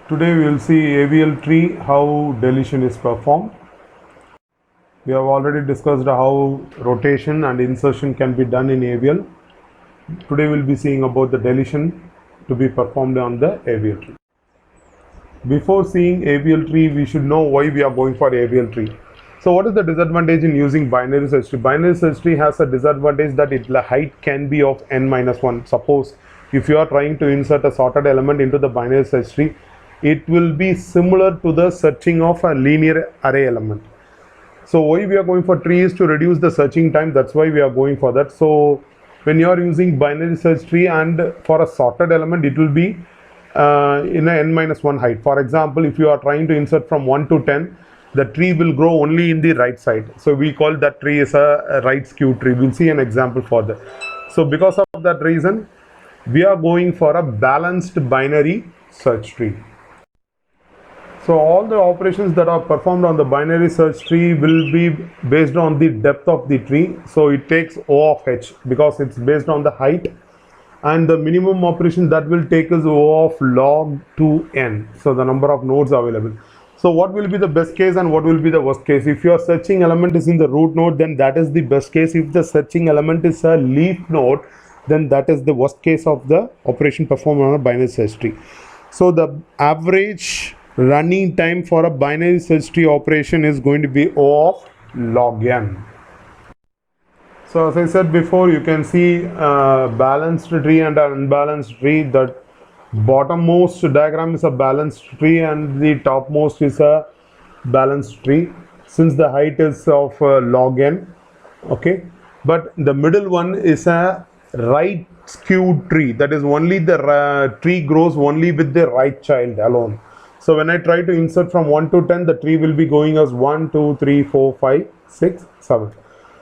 Today we will see AVL tree, how deletion is performed. We have already discussed how rotation and insertion can be done in AVL. Today we will be seeing about the deletion to be performed on the AVL tree. Before seeing AVL tree, we should know why we are going for AVL tree. So what is the disadvantage in using binary search tree? Binary search tree has a disadvantage that the height can be of n-1. Suppose if you are trying to insert a sorted element into the binary search tree, it will be similar to the searching of a linear array element. So why we are going for tree is to reduce the searching time. That's why we are going for that. So when you are using binary search tree and for a sorted element, it will be in a n-1 height. For example, if you are trying to insert from 1 to 10, the tree will grow only in the right side. So we call that tree as a right skew tree. We'll see an example for that. So because of that reason, we are going for a balanced binary search tree. So all the operations that are performed on the binary search tree will be based on the depth of the tree. So it takes O of h because it's based on the height, and the minimum operation that will take is O of log 2n. So the number of nodes available. So what will be the best case and what will be the worst case? If your searching element is in the root node, then that is the best case. If the searching element is a leaf node, then that is the worst case of the operation performed on a binary search tree. So the average running time for a binary search tree operation is going to be O of log n. So as I said before, you can see balanced tree and an unbalanced tree. That bottommost diagram is a balanced tree and the topmost is a balanced tree, since the height is of log n. Okay, but the middle one is a right skewed tree. That is, only the tree grows only with the right child alone. So when I try to insert from 1 to 10, the tree will be going as 1, 2, 3, 4, 5, 6, 7.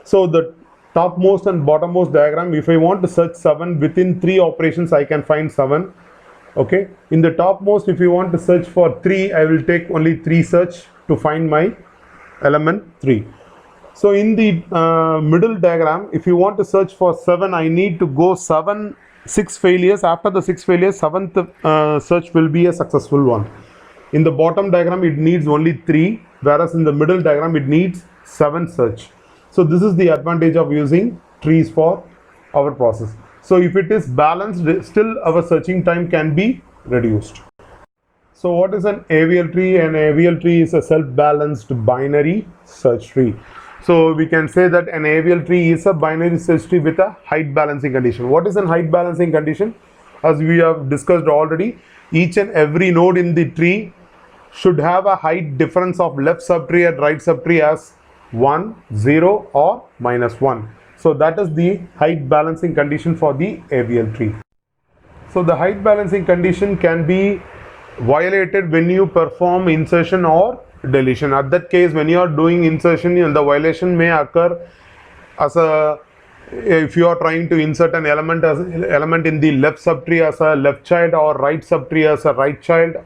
So the topmost and bottommost diagram, if I want to search 7 within 3 operations, I can find 7. Okay, in the topmost, if you want to search for 3, I will take only 3 search to find my element 3. So in the middle diagram, if you want to search for 7, I need to go 6 failures. After the 6 failures, 7th search will be a successful one. In the bottom diagram, it needs only 3, whereas in the middle diagram, it needs 7 search. So this is the advantage of using trees for our process. So if it is balanced, still our searching time can be reduced. So what is an AVL tree? An AVL tree is a self-balanced binary search tree. So we can say that an AVL tree is a binary search tree with a height balancing condition. What is a height balancing condition? As we have discussed already, each and every node in the tree should have a height difference of left subtree and right subtree as 1, 0 or -1. So that is the height balancing condition for the AVL tree. So the height balancing condition can be violated when you perform insertion or deletion. At that case, when you are doing insertion, the violation may occur as a, if you are trying to insert an element as element in the left subtree as a left child or right subtree as a right child,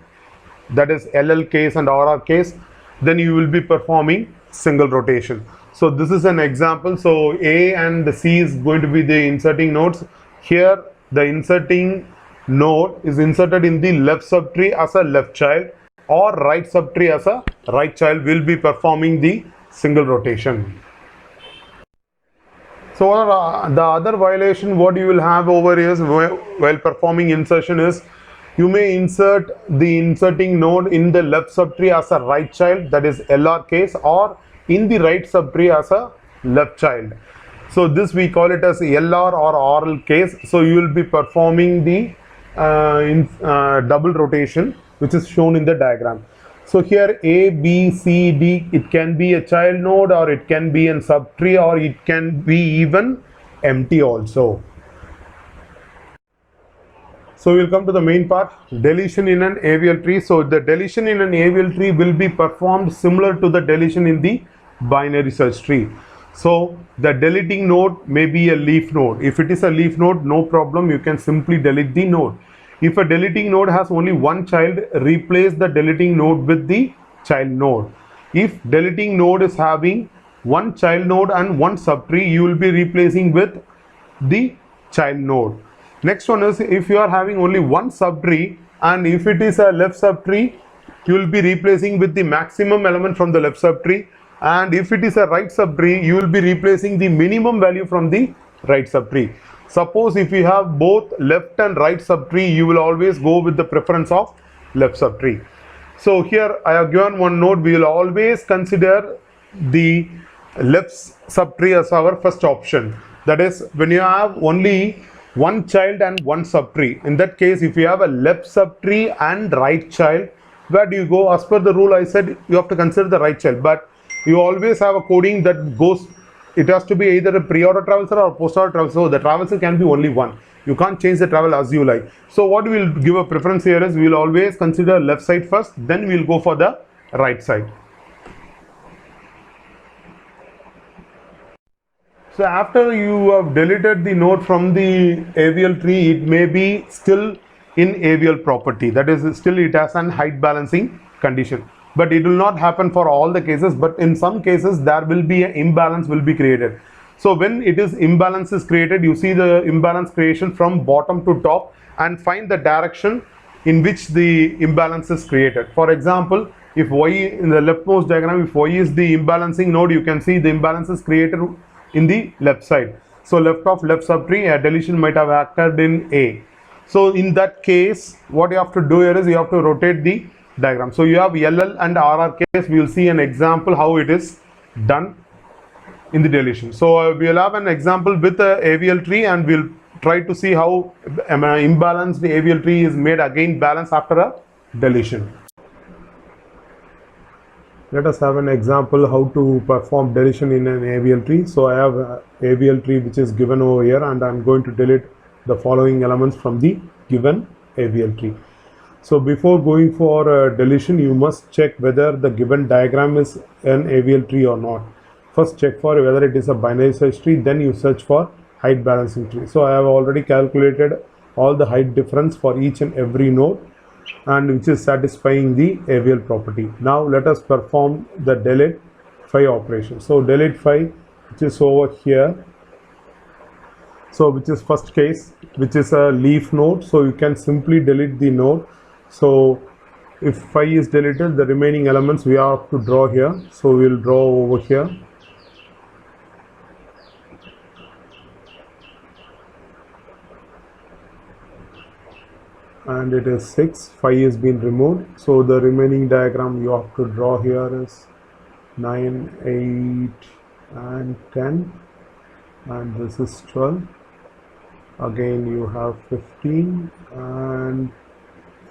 that is LL case and RR case, then you will be performing single rotation. So this is an example. So A and C is going to be the inserting nodes. Here the inserting node is inserted in the left subtree as a left child, or right subtree as a right child will be performing the single rotation. So the other violation what you will have over here is while performing insertion is, you may insert the inserting node in the left subtree as a right child, that is LR case, or in the right subtree as a left child. So this we call it as LR or RL case. So you will be performing the double rotation, which is shown in the diagram. So here A, B, C, D, it can be a child node, or it can be in subtree, or it can be even empty also. So we'll come to the main part, deletion in an AVL tree. So the deletion in an AVL tree will be performed similar to the deletion in the binary search tree. So the deleting node may be a leaf node. If it is a leaf node, no problem, you can simply delete the node. If a deleting node has only one child, replace the deleting node with the child node. If deleting node is having one child node and one subtree, you will be replacing with the child node. Next one is, if you are having only one subtree, and if it is a left subtree, you will be replacing with the maximum element from the left subtree, and if it is a right subtree, you will be replacing the minimum value from the right subtree. Suppose if you have both left and right subtree, you will always go with the preference of left subtree. So here I have given one note, we will always consider the left subtree as our first option. That is, when you have only one child and one subtree, in that case, if you have a left subtree and right child, where do you go? As per the rule I said, you have to consider the right child, but you always have a coding that goes, it has to be either a pre-order traversal or post-order traversal. So the traversal can be only one. You can't change the travel as you like. So what we will give a preference here is, we will always consider left side first, then we will go for the right side. So after you have deleted the node from the AVL tree, it may be still in AVL property. That is, still it has an height balancing condition. But it will not happen for all the cases. But in some cases, there will be an imbalance will be created. So when it is imbalance is created, you see the imbalance creation from bottom to top and find the direction in which the imbalance is created. For example, if Y in the leftmost diagram, if Y is the imbalancing node, you can see the imbalance is created in the left side. So left of left subtree, a deletion might have occurred in A. So in that case, what you have to do here is, you have to rotate the diagram. So you have LL and RR case. We will see an example how it is done in the deletion. So we will have an example with a AVL tree, and we'll try to see how imbalanced the AVL tree is made again balanced after a deletion. Let us have an example how to perform deletion in an AVL tree. So I have a AVL tree which is given over here, and I'm going to delete the following elements from the given AVL tree. So before going for deletion, you must check whether the given diagram is an AVL tree or not. First check for whether it is a binary search tree, then you search for height balancing tree. So I have already calculated all the height difference for each and every node, and which is satisfying the AVL property. Now let us perform the delete phi operation. So delete phi, which is over here, so which is first case, which is a leaf node, so you can simply delete the node. So if phi is deleted, the remaining elements we have to draw here. So we will draw over here. And it is 6, phi is been removed. So the remaining diagram you have to draw here is 9, 8 and 10, and this is 12. Again you have 15 and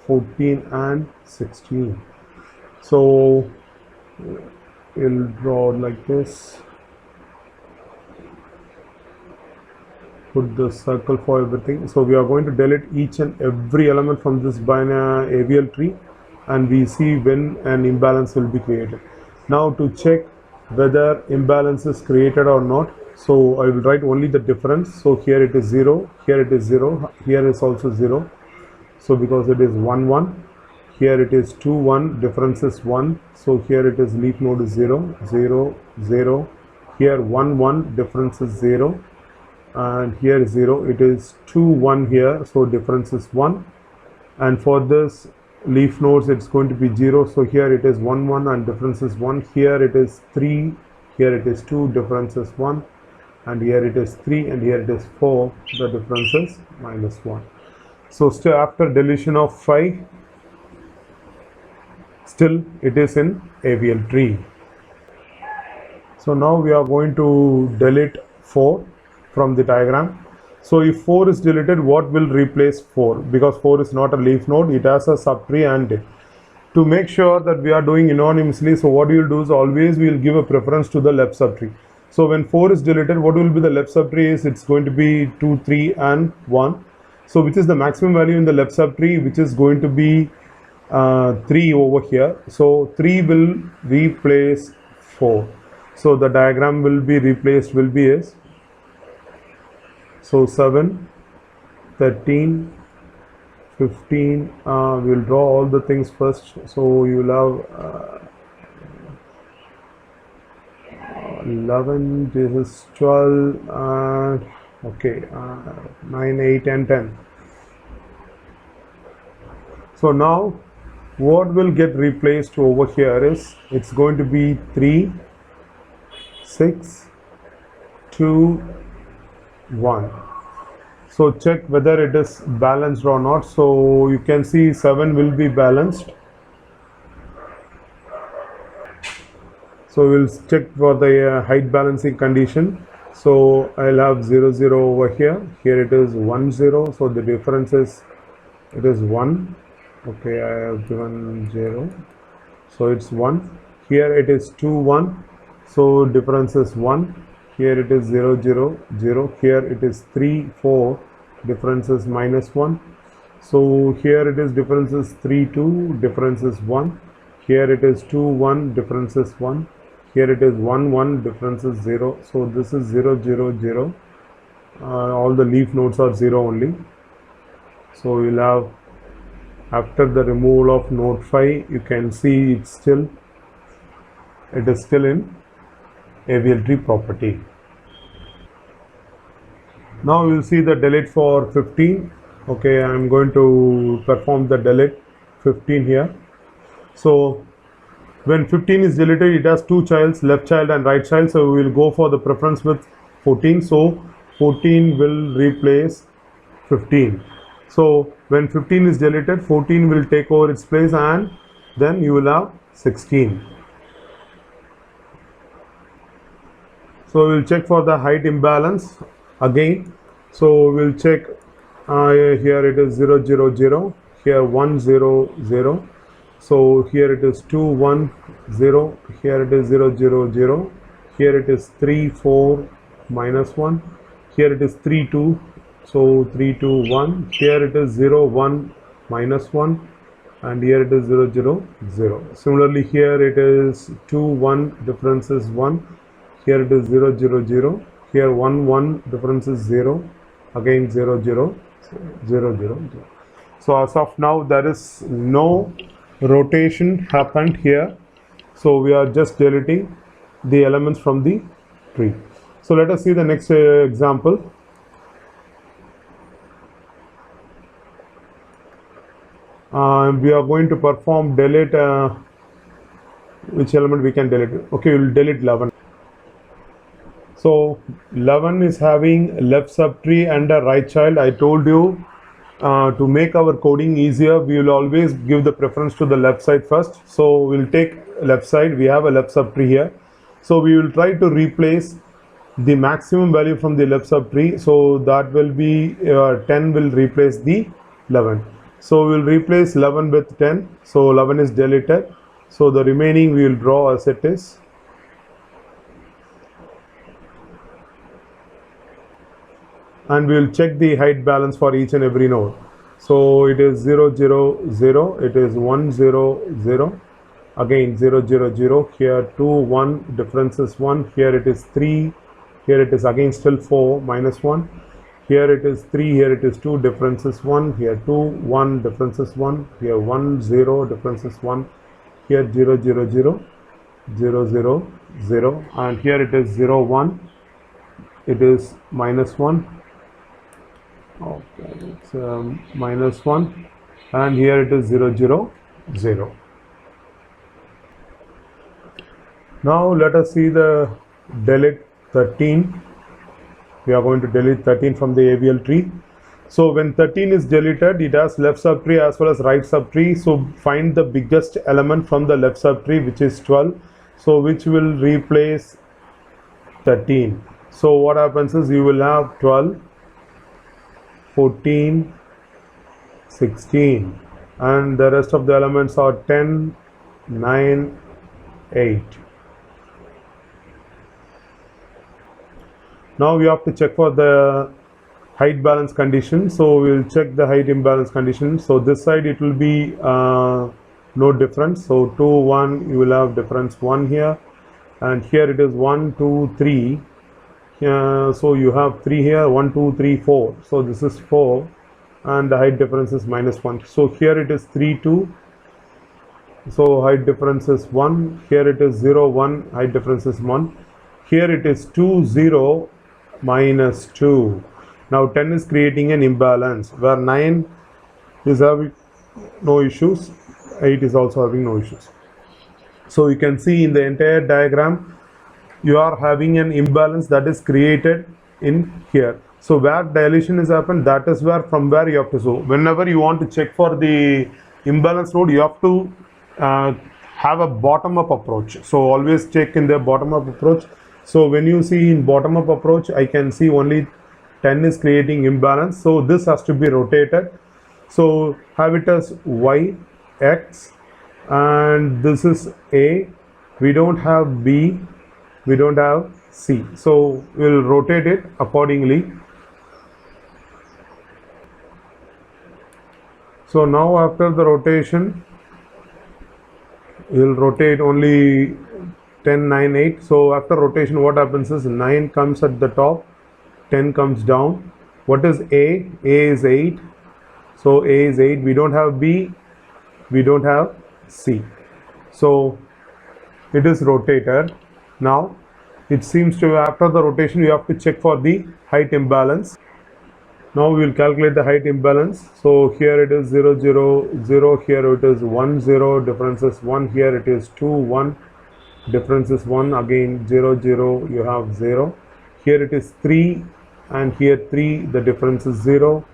14 and 16. So we'll draw like this. Put the circle for everything. So we are going to delete each and every element from this binary AVL tree, and we see when an imbalance will be created. Now to check whether imbalance is created or not, so I will write only the difference. So here it is 0, here it is 0, here is also 0. So because it is 1 1, here it is 2 1, difference is 1. So here it is leaf node is 0 0 0, here 1 1, difference is 0, and here is 0. It is 2 1 here, so difference is 1. And for this leaf nodes, it's going to be 0. So here it is 1 1 and difference is 1. Here it is 3, here it is 2, difference is 1, and here it is 3, and here it is 4, the difference is -1. So still after deletion of phi, still it is in AVL tree. So now we are going to delete 4 from the diagram. So if 4 is deleted, what will replace 4? Because 4 is not a leaf node, it has a subtree, and to make sure that we are doing anonymously, so what we will do is always we will give a preference to the left subtree. So when 4 is deleted, what will be the left subtree is, it's going to be 2, 3 and 1. So which is the maximum value in the left subtree, which is going to be 3 over here. So 3 will replace 4. So the diagram will be replaced, will be as, so 7, 13, 15, we will draw all the things first. So you will have 11, this is 12, okay, 9, 8 and 10. So now what will get replaced over here is, it's going to be 3, 6, 2, 1. So check whether it is balanced or not. So you can see 7 will be balanced. So we'll check for the height balancing condition. So I'll have 0, 0 over here. Here it is 1, 0. So the difference is, it is 1. Okay, I have given 0. So it's 1. Here it is 2, 1. So difference is 1. Here it is 0, 0, 0. Here it is 3, 4. Difference is minus 1. So here it is difference is 3, 2. Difference is 1. Here it is 2, 1. Difference is 1. Here it is 1, 1. Difference is 0. So this is 0, 0, 0. All the leaf nodes are 0 only. So we'll have, after the removal of node 5, you can see it is still in AVL tree property. Now we will see the delete for 15. Okay, I am going to perform the delete 15 here. So when 15 is deleted, it has two childs, left child and right child. So we will go for the preference with 14. So 14 will replace 15. So when 15 is deleted, 14 will take over its place, and then you will have 16. So we will check for the height imbalance again. So we will check, here it is 0, 0, 0, here 1, 0, 0. So here it is 2, 1, 0, here it is 0, 0, 0, here it is 3, 4, minus 1, here it is 3, 2, so 3, 2, 1, here it is 0, 1, minus 1, and here it is 0, 0, 0. Similarly here it is 2, 1, difference is 1, here it is 0, 0, 0, here 1, 1, difference is 0, again 0, 0, 0, 0, 0. So as of now there is no rotation happened here. So we are just deleting the elements from the tree. So let us see the next example. We are going to perform delete, which element we can delete. Okay, we will delete 11. So 11 is having left subtree and a right child. I told you, to make our coding easier, we will always give the preference to the left side first. So we'll take left side. We have a left subtree here. So we will try to replace the maximum value from the left subtree. So that will be 10 will replace the 11. So we'll replace 11 with 10. So 11 is deleted. So the remaining we will draw as it is. And we will check the height balance for each and every node. So it is 0, 0, 0, it is 1, 0, 0, again 0, 0, 0, here 2, 1, difference is 1, here it is 3, here it is again still 4, minus 1, here it is 3, here it is 2, difference is 1, here 2, 1, difference is 1, here 1, 0, difference is 1, here 0, 0, 0, 0, 0, 0, and here it is 0, 1, it is minus 1. Okay, it's minus 1, and here it is 0, 0, 0. Now let us see the delete 13. We are going to delete 13 from the AVL tree. So when 13 is deleted, it has left subtree as well as right subtree. So find the biggest element from the left subtree, which is 12. So which will replace 13. So what happens is you will have 12, 14, 16, and the rest of the elements are 10, 9, 8. Now we have to check for the height balance condition. So we will check the height imbalance condition. So this side it will be no difference. So 2, 1, you will have difference 1 here, and here it is 1, 2, 3. So you have 3 here, 1, 2, 3, 4. So this is 4, and the height difference is minus 1. So here it is 3, 2. So height difference is 1. Here it is 0, 1. Height difference is 1. Here it is 2, 0, minus 2. Now 10 is creating an imbalance where 9 is having no issues, 8 is also having no issues. So you can see in the entire diagram you are having an imbalance that is created in here. So where dilution is happened, that is where, from where you have to, so whenever you want to check for the imbalance node, you have to have a bottom up approach. So always check in the bottom up approach. So when you see in bottom up approach, I can see only 10 is creating imbalance, so this has to be rotated. So have it as y, x, and this is a, we don't have b, we don't have c, so we'll rotate it accordingly. So now after the rotation, we'll rotate only 10, 9, 8. So after rotation, what happens is 9 comes at the top, 10 comes down. What is a? A is 8. So a is 8. We don't have b, we don't have c. So it is rotated. Now it seems to, after the rotation, you have to check for the height imbalance. Now we will calculate the height imbalance. So here it is 0, 0, 0. Here it is 1, 0. Difference is 1. Here it is 2, 1. Difference is 1. Again 0, 0. You have 0. Here it is 3, and here 3. The difference is 0.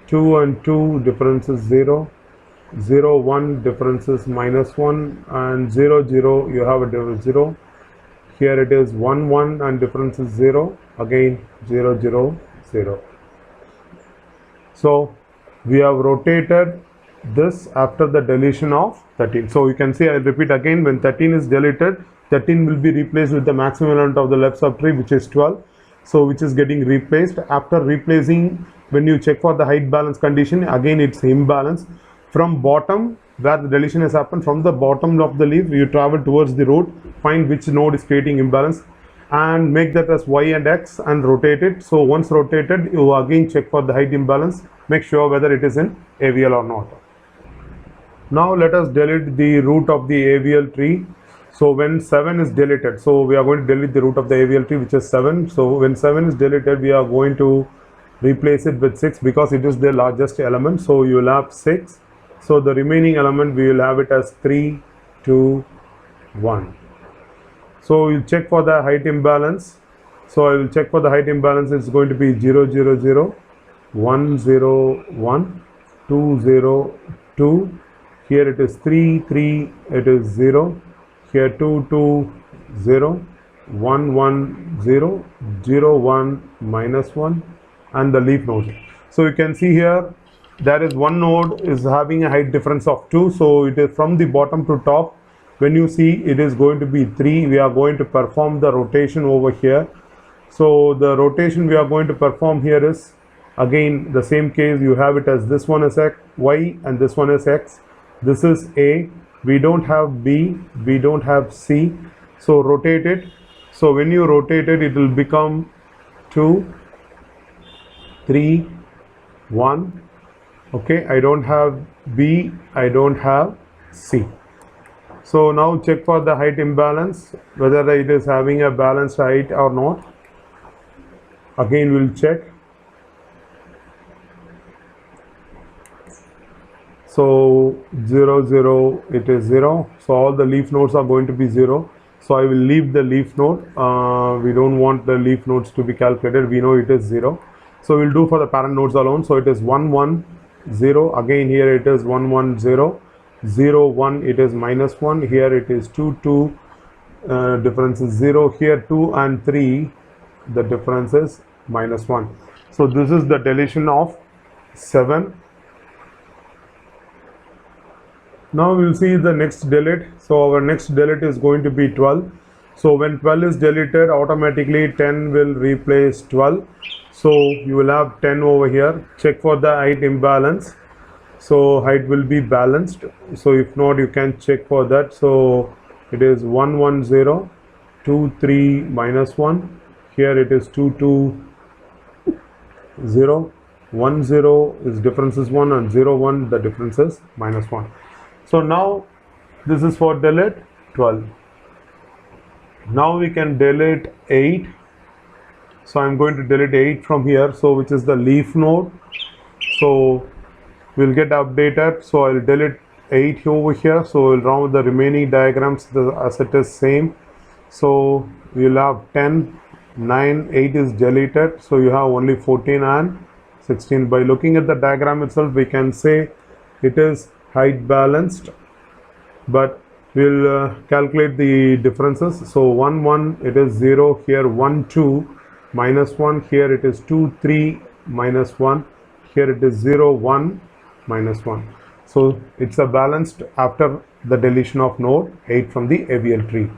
2 and 2. Difference is 0. 0, 1. Difference is minus 1. And 0, 0. You have a difference 0. Here it is 1, 1. And difference is 0. Again 0, 0, 0. So we have rotated this after the deletion of 13. So you can see, I'll repeat again, when 13 is deleted, 13 will be replaced with the maximum element of the left subtree, which is 12. So which is getting replaced. After replacing, when you check for the height balance condition, again it's imbalance. From bottom, where the deletion has happened, from the bottom of the leaf, you travel towards the root, find which node is creating imbalance, and make that as y and x and rotate it. So once rotated, you again check for the height imbalance, make sure whether it is in AVL or not. Now let us delete the root of the AVL tree. So when 7 is deleted, so we are going to delete the root of the AVL tree, which is 7. So when 7 is deleted, we are going to replace it with 6 because it is the largest element. So you will have 6. So the remaining element, we will have it as 3, 2, 1. So you check for the height imbalance. So I will check for the height imbalance. It's going to be 0, 0, 0, 1, 0, 1, 2, 0, 2. Here it is 3, 3, it is 0. Here 2, 2, 0, 1, 1, 0, 0, 1, minus 1, and the leaf node. So you can see here, there is one node is having a height difference of 2. So it is from the bottom to top. When you see, it is going to be 3. We are going to perform the rotation over here. So the rotation we are going to perform here is again the same case. You have it as this one is x, y, and this one is x. This is a. We don't have b, we don't have c. So rotate it. So when you rotate it, it will become 2, 3, 1. Okay, I don't have b, I don't have c. So now check for the height imbalance, whether it is having a balanced height or not. Again we'll check. So 0, 0, it is 0. So all the leaf nodes are going to be 0. So I will leave the leaf node. We don't want the leaf nodes to be calculated. We know it is 0. So we'll do for the parent nodes alone. So it is 1, 1, 0. Again here it is 1, 1, 0. 0, 1, it is minus 1. Here it is 2, 2. Difference is 0. Here 2 and 3. The difference is minus 1. So this is the deletion of 7. Now we will see the next delete. So our next delete is going to be 12. So when 12 is deleted, automatically 10 will replace 12. So you will have 10 over here. Check for the height imbalance. So height will be balanced. So if not, you can check for that. So it is 1, 1, 0, 2, 3, minus 1. Here it is 2, 2, 0. 1, 0 is difference is 1, and 0, 1 the difference is minus 1. So now this is for delete 12. Now we can delete 8. So I'm going to delete 8 from here, so which is the leaf node. So will get updated. So I'll delete 8 over here. So we'll round the remaining diagrams as it is same. So you'll have 10, 9, 8 is deleted. So you have only 14 and 16. By looking at the diagram itself, we can say it is height balanced, but we'll calculate the differences. So 1, 1, it is 0 here, 1, 2, minus 1 here, it is 2, 3, minus 1 here, it is 0, 1, minus 1. So it's a balanced after the deletion of node 8 from the AVL tree.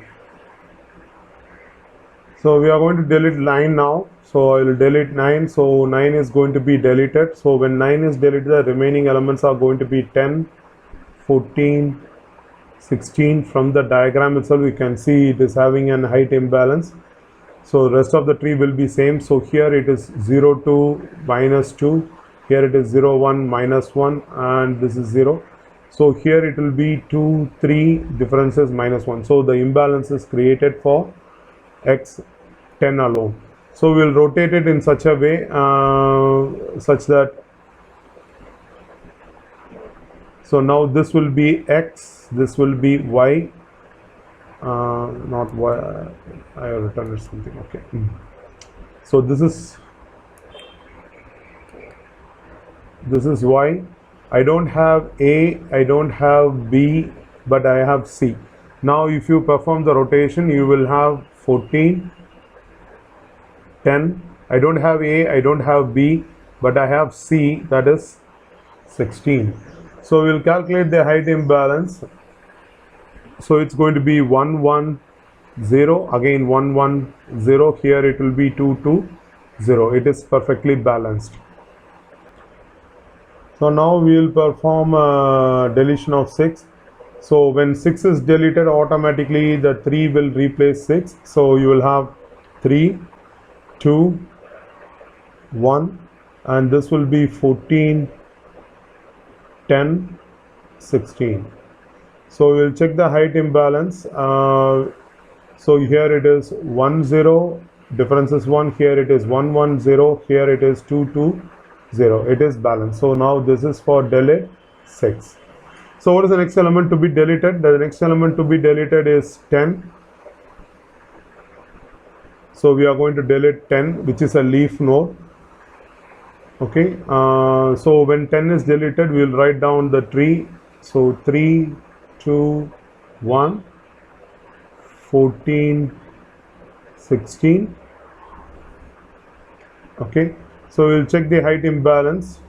So we are going to delete 9 now. So I will delete 9. So 9 is going to be deleted. So when 9 is deleted, the remaining elements are going to be 10, 14, 16. From the diagram itself, we can see it is having an height imbalance. So rest of the tree will be same. So here it is 0, 2, minus 2. Here it is 0, 1, minus 1, and this is 0. So here it will be 2, 3, differences minus 1. So the imbalance is created for x 10 alone. So we will rotate it in such a way such that, so now this will be x, this will be y, not y, I have written something, okay. So this is y. I don't have a, I don't have b, but I have c. Now if you perform the rotation, you will have 14, 10. I don't have a, I don't have b, but I have c, that is 16. So we'll calculate the height imbalance. So it's going to be 1, 1, 0, again 1, 1, 0. Here it will be 2, 2, 0. It is perfectly balanced. So now we will perform deletion of 6. So when 6 is deleted, automatically the 3 will replace 6. So you will have 3, 2, 1, and this will be 14, 10, 16. So we will check the height imbalance. So here it is 1, 0, difference is 1. Here it is 1, 1, 0. Here it is 2, 2, 0. It is balanced. So now this is for delete 6. So what is the next element to be deleted? The next element to be deleted is 10. So we are going to delete 10, which is a leaf node. Okay. So when 10 is deleted, we will write down the tree. So 3, 2, 1, 14, 16. Okay. So we will check the height imbalance.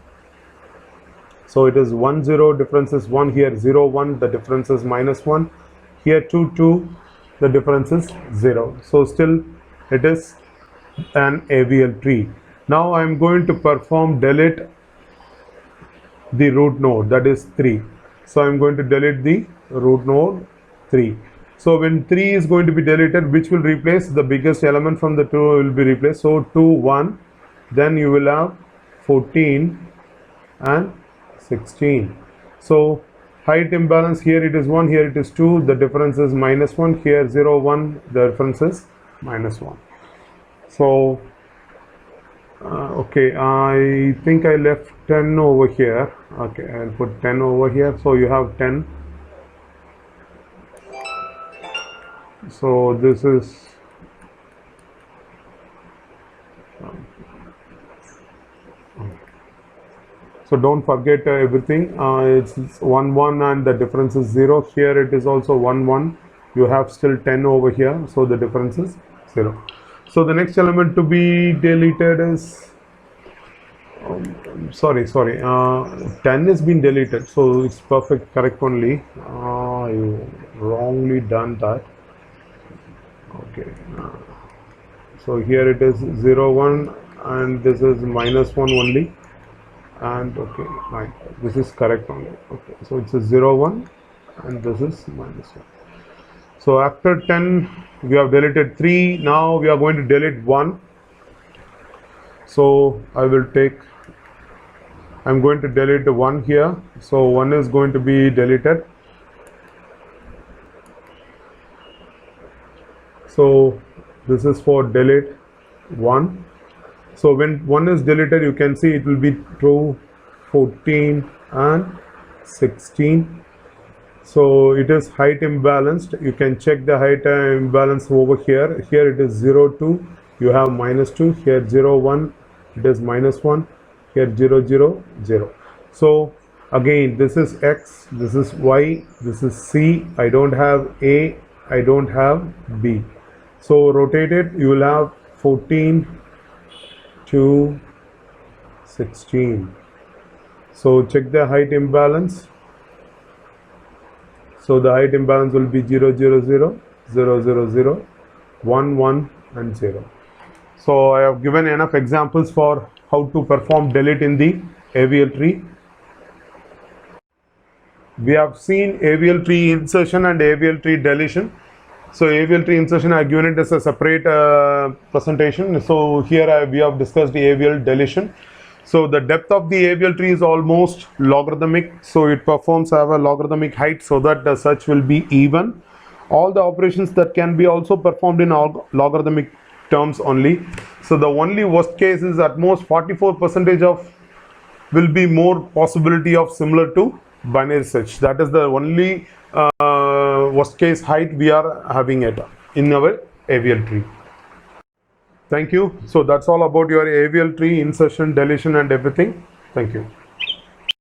So it is 1, 0, difference is 1. Here 0, 1, the difference is minus 1. Here 2, 2, the difference is 0. So still it is an AVL tree. Now I am going to perform delete the root node, that is 3. So I am going to delete the root node 3. So when 3 is going to be deleted, which will replace the biggest element from the 2 will be replaced. So 2, 1, then you will have 14 and 16. So height imbalance, here it is 1, here it is 2, the difference is minus 1. Here 0, 1, the difference is minus 1. So okay, I think I left 10 over here. Okay, I'll put 10 over here. So you have 10. So this is so don't forget everything. It's 1, 1, and the difference is 0. Here it is also 1, 1. You have still 10 over here. So the difference is 0. So the next element to be deleted is, sorry, 10 has been deleted. So it's perfect, correct only. You wrongly done that. Okay. So here it is 0, 1, and this is minus 1 only. And okay, right, this is correct only. Okay, so it's a 0, 1, and this is minus 1. So after 10, we have deleted 3. Now we are going to delete 1. So I'm going to delete 1 here. So 1 is going to be deleted. So this is for delete 1. So when 1 is deleted, you can see it will be 2, 14, and 16. So it is height imbalanced. You can check the height imbalance over here. Here it is 0, 2. You have minus 2. Here 0, 1. It is minus 1. Here 0, 0, 0. So again, this is X, this is Y, this is C. I don't have A, I don't have B. So rotate it. You will have 14 to 16. So check the height imbalance. So the height imbalance will be 0, 0, 0, 0, 0, 0, 1, 1 and 0. So I have given enough examples for how to perform delete in the AVL tree. We have seen AVL tree insertion and AVL tree deletion. So AVL tree insertion, I have given it as a separate presentation. So here we have discussed the AVL deletion. So the depth of the AVL tree is almost logarithmic. So it performs have a logarithmic height so that the search will be even. All the operations that can be also performed in logarithmic terms only. So the only worst case is at most 44% of will be more possibility of similar to binary search. That is the only worst case height we are having it in our AVL tree. Thank you. So that's all about your AVL tree insertion, deletion and everything. Thank you.